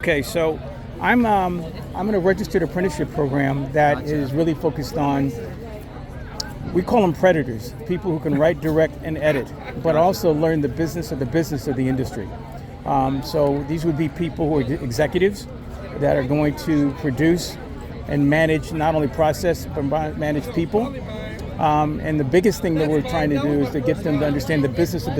Okay, so I'm in a registered apprenticeship program that is really focused on, we call them predators, people who can write, direct, and edit, but also learn the business of the industry. So these would be people who are executives that are going to produce and manage not only process, but manage people. And the biggest thing that we're trying to do is to get them to understand the business of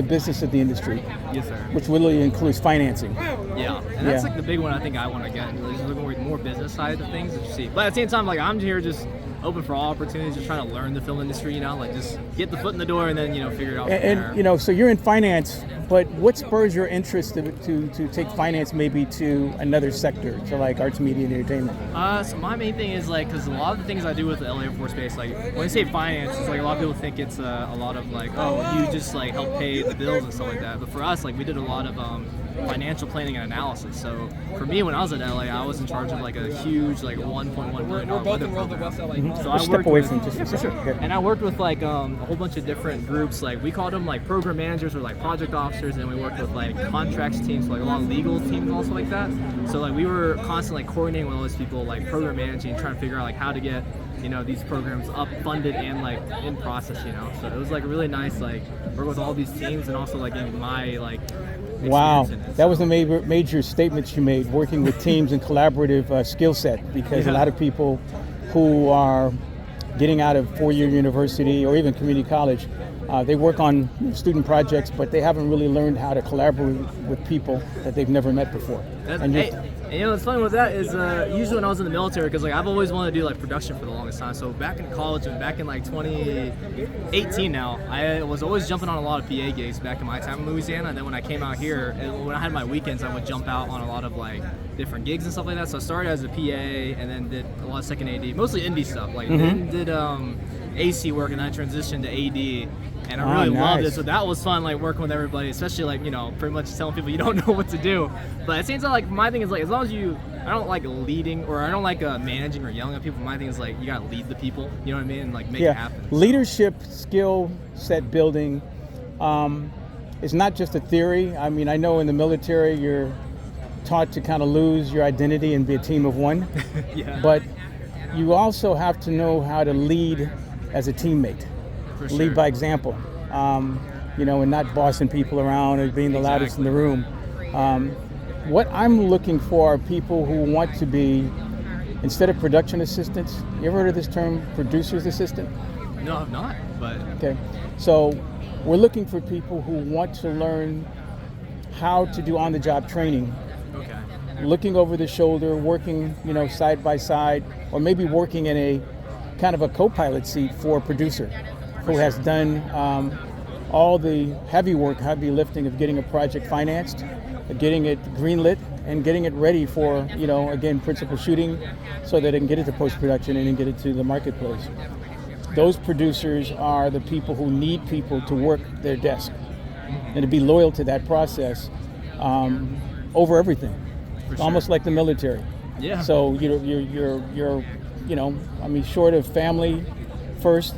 the industry. Yes, sir. Which really includes financing. Yeah, and that's like the big one I think I want to get into, is looking at more business side of things that you see. But at the same time, like I'm here just open for all opportunities, just trying to learn the film industry, like just get the foot in the door and then, figure it out from there. And so you're in finance, but what spurs your interest to take finance maybe to another sector, to like arts, media, and entertainment? So my main thing is because a lot of the things I do with the LA Air Force Base, like when I say finance, it's like a lot of people think it's a lot of like, oh, you just like help pay the bills and stuff like that. But for us, like we did a lot of financial planning and analysis. So for me, when I was at LA, I was in charge of like a huge like $1.1 million weather program. So I step away from just for sure. And I worked with like a whole bunch of different groups. Like we called them like program managers or like project officers, and we worked with like contracts teams, so, like a lot of legal teams and also like that. So like we were constantly like coordinating with all these people, like program managing, trying to figure out like how to get these programs up, funded, and like in process. So it was like really nice, like work with all these teams, and also like in my like. Wow, that was the major statements you made, working with teams and collaborative skill set, because a lot of people who are getting out of four-year university or even community college, they work on student projects, but they haven't really learned how to collaborate with people that they've never met before. And what's funny with that is usually when I was in the military, because like I've always wanted to do like production for the longest time. So back in college and back in like 2018 now, I was always jumping on a lot of PA gigs back in my time in Louisiana. And then when I came out here, and when I had my weekends, I would jump out on a lot of like different gigs and stuff like that. So I started as a PA and then did a lot of second AD, mostly indie stuff. Like then did AC work, and then I transitioned to AD. And I really loved it, so that was fun, like working with everybody, especially like pretty much telling people you don't know what to do. But it seems like my thing is like as long as I don't like leading, or I don't like managing or yelling at people. My thing is like you gotta lead the people, you know what I mean, and like make it happen. Leadership skill set building is not just a theory. I mean, I know in the military you're taught to kind of lose your identity and be a team of one. But you also have to know how to lead as a teammate. For sure. Lead by example, and not bossing people around or being the loudest in the room. What I'm looking for are people who want to be, instead of production assistants, you ever heard of this term, producer's assistant? No, I've not, but... Okay, so we're looking for people who want to learn how to do on-the-job training. Okay. Looking over the shoulder, working, side by side, or maybe working in a kind of a co-pilot seat for a producer who has done all the heavy work, lifting of getting a project financed, getting it greenlit, and getting it ready for, again, principal shooting, so that it can get it to post-production and then get it to the marketplace. Those producers are the people who need people to work their desk and to be loyal to that process over everything. Almost like the military. Yeah. So you're short of family first.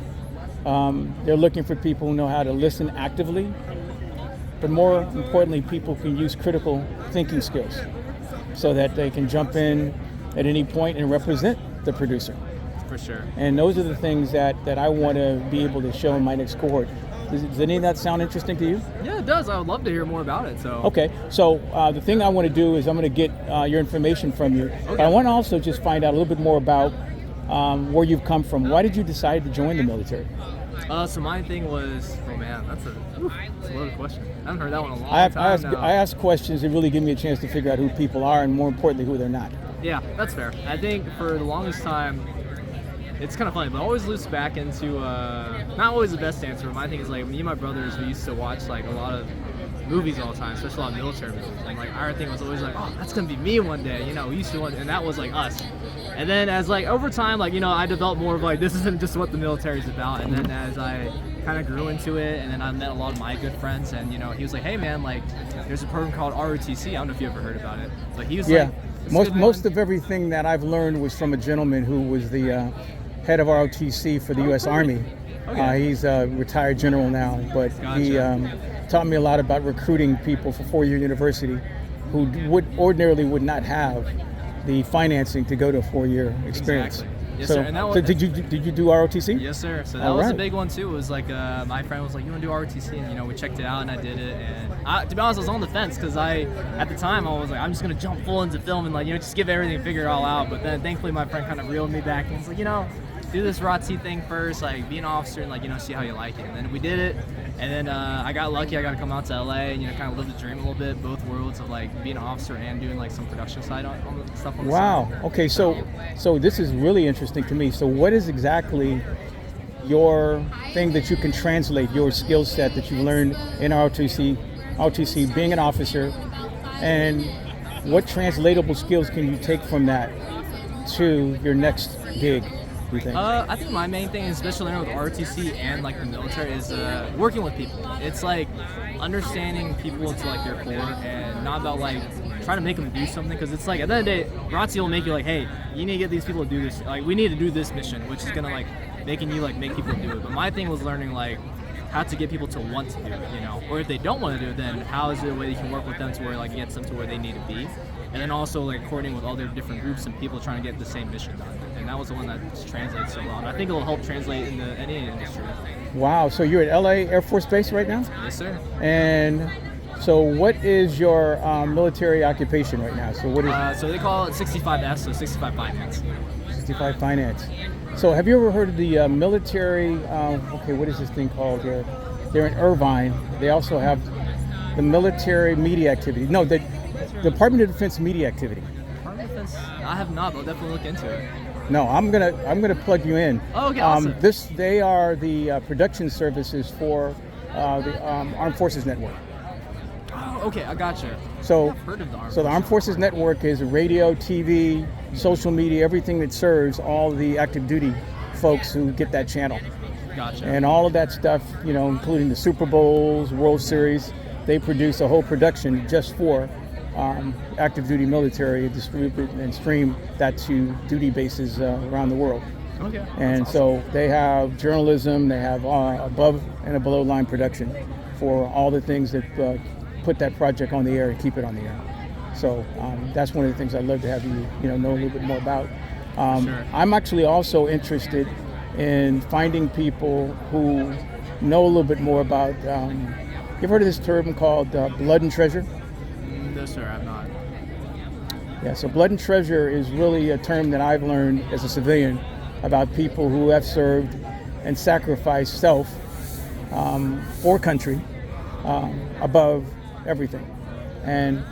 They're looking for people who know how to listen actively, but more importantly, people who can use critical thinking skills so that they can jump in at any point and represent the producer. For sure. And those are the things that I want to be able to show in my next cohort. Does any of that sound interesting to you? Yeah, it does. I would love to hear more about it. Okay, so the thing I want to do is I'm going to get your information from you. Okay. But I want to also just find out a little bit more about where you've come from. Why did you decide to join the military? So my thing was, that's a loaded question. I haven't heard that one in a long time now. I ask questions that really give me a chance to figure out who people are, and more importantly, who they're not. Yeah, that's fair. I think for the longest time, it's kind of funny, but I always loops back into, not always the best answer, but my thing is like, me and my brothers, we used to watch like a lot of movies all the time, especially a lot of military movies. And like our thing was always like, oh, that's gonna be me one day, we used to, and that was like us. And then as like over time, like, I developed more of like, this isn't just what the military is about. And then as I kind of grew into it, and then I met a lot of my good friends, and he was like, hey man, like there's a program called ROTC. I don't know if you ever heard about it. But he was like, most of everything that I've learned was from a gentleman who was the head of ROTC for the U.S. Army. Okay. He's a retired general now, but he taught me a lot about recruiting people for four-year university. who would ordinarily would not have the financing to go to a 4-year experience. Exactly. Yes, So, sir. And that was, so did you do ROTC? Yes, sir. So that All was a right. big one too. It was like my friend was like, "You want to do ROTC?" And we checked it out, and I did it. And to be honest, I was on the fence because at the time, I was like, "I'm just gonna jump full into film and just give everything, figure it all out." But then thankfully, my friend kind of reeled me back and was like, do this ROTC thing first, like be an officer and see how you like it. And then we did it, and then I got lucky. I got to come out to LA and kind of live the dream a little bit, both worlds of like being an officer and doing like some production side on the stuff on the Wow. side. Okay, so this is really interesting to me. So what is exactly your thing that you can translate, your skill set that you learned in ROTC, being an officer, and what translatable skills can you take from that to your next gig, you think? I think my main thing, especially with ROTC and like the military, is working with people. It's like understanding people to like their core, and not about like trying to make them do something, because it's like at the end of the day, ROTC will make you like, hey, you need to get these people to do this. Like we need to do this mission, which is gonna like making you like make people do it. But my thing was learning like how to get people to want to do it, or if they don't want to do it, then how is it a way you can work with them to where like gets them to where they need to be, and then also like coordinating with all their different groups and people trying to get the same mission done. And that was the one that just translates so well. And I think it'll help translate into any industry. Wow, so you're at LA Air Force Base right now? Yes, sir. And so what is your military occupation right now? So what is So they call it 65F, so 65 Finance. 65 Finance? So have you ever heard of the military, okay, what is this thing called? They're in Irvine. They also have the military media activity. No, the Department of Defense media activity. Department of Defense, I have not, but I'll definitely look into it. No, I'm gonna plug you in. Oh, okay, awesome. They are the production services for the Armed Forces Network. Oh, okay, I gotcha. So, I've heard of the Armed so the Armed Forces Network is radio, TV, social media, everything that serves all the active duty folks who get that channel. Gotcha. And all of that stuff, including the Super Bowls, World Series, they produce a whole production just for active duty military, distribute and stream that to duty bases around the world. Okay. And That's so they have journalism, they have above and a below line production for all the things that put that project on the air and keep it on the air. So that's one of the things I'd love to have you know a little bit more about. Sure. I'm actually also interested in finding people who know a little bit more about. You've heard of this term called blood and treasure? No, sir, I'm not. Yeah, so blood and treasure is really a term that I've learned as a civilian about people who have served and sacrificed self for country above everything. And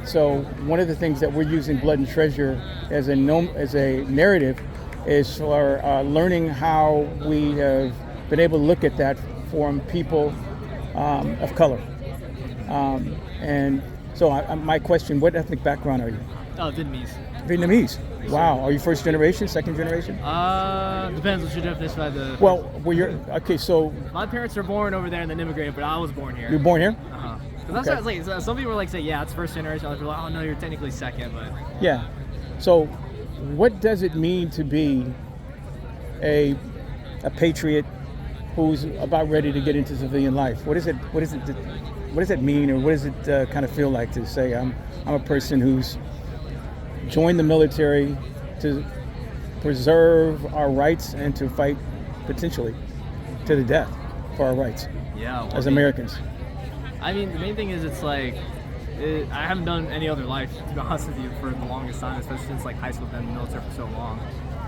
so one of the things that we're using blood and treasure as a narrative is for learning how we have been able to look at that from people of color. And so my question, what ethnic background are you? Vietnamese. Vietnamese. Wow. Are you first generation, second generation? Depends what your definition by the. Well, okay, so My parents were born over there and then immigrated, but I was born here. you're born here? Uh-huh. 'Cause that's what I was like. So some people were like, say, yeah, it's first generation. Others were like, oh no, you're technically second, but. Yeah. So what does it mean to be a patriot who's about ready to get into civilian life? What does it mean, or what does it kind of feel like to say I'm a person who's joined the military to preserve our rights and to fight potentially to the death for our rights Yeah. Well, as Americans? I mean, the main thing is it's like, I haven't done any other life, to be honest with you, for the longest time, especially since like high school, been in the military for so long.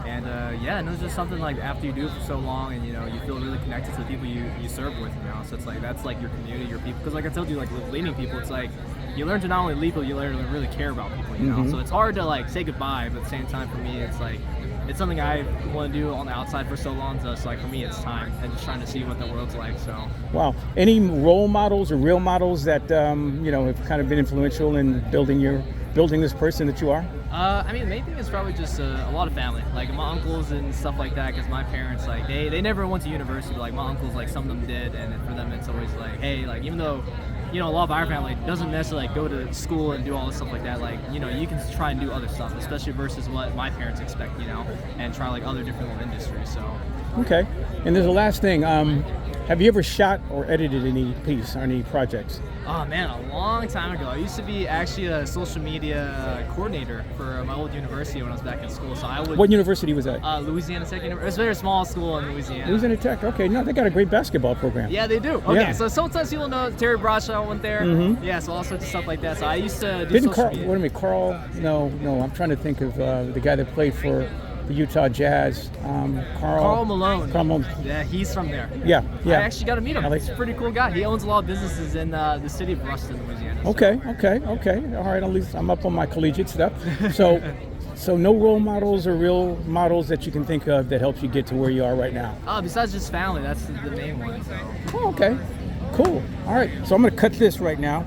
And and it's just something like after you do it for so long, and you feel really connected to the people you serve with, So it's like that's like your community, your people. Because like I told you, like with leading people, it's like you learn to not only lead people, you learn to really care about people, Mm-hmm. So it's hard to like say goodbye, but at the same time, for me, it's like it's something I want to do on the outside for so long. So it's like for me, it's time, and just trying to see what the world's like. So. Wow. Any role models or real models that have kind of been influential in building this person that you are? I mean, the main thing is probably just a lot of family, like my uncles and stuff like that. Because my parents, like they never went to university, but like my uncles, like some of them did, and for them, it's always like, hey, like even though. A lot of our family doesn't necessarily like go to school and do all this stuff like that. Like, you can try and do other stuff, especially versus what my parents expect, and try like other different little industries. So Okay. And there's the last thing. Have you ever shot or edited any piece or any projects? Oh man, a long time ago. I used to be actually a social media coordinator for my old university when I was back in school. So I would. What university was that? Louisiana Tech University. It's a very small school in Louisiana. Louisiana Tech. Okay, no, they got a great basketball program. Yeah, they do. Okay, Yeah. so sometimes people know Terry Bradshaw went there. Mhm. Yeah, so all sorts of stuff like that. So I used to do Didn't social Carl? media. What do you mean, Carl? No. I'm trying to think of the guy that played for the Utah Jazz. Carl Malone. Carl Malone. Yeah, he's from there. Yeah. I actually got to meet him. I like- He's a pretty cool guy. He owns a lot of businesses in the city of Ruston, Louisiana. So. Okay. All right, at least I'm up on my collegiate stuff. So no role models or real models that you can think of that helps you get to where you are right now. Besides just family, that's the main one. So. Oh, okay. Cool. All right. So I'm going to cut this right now.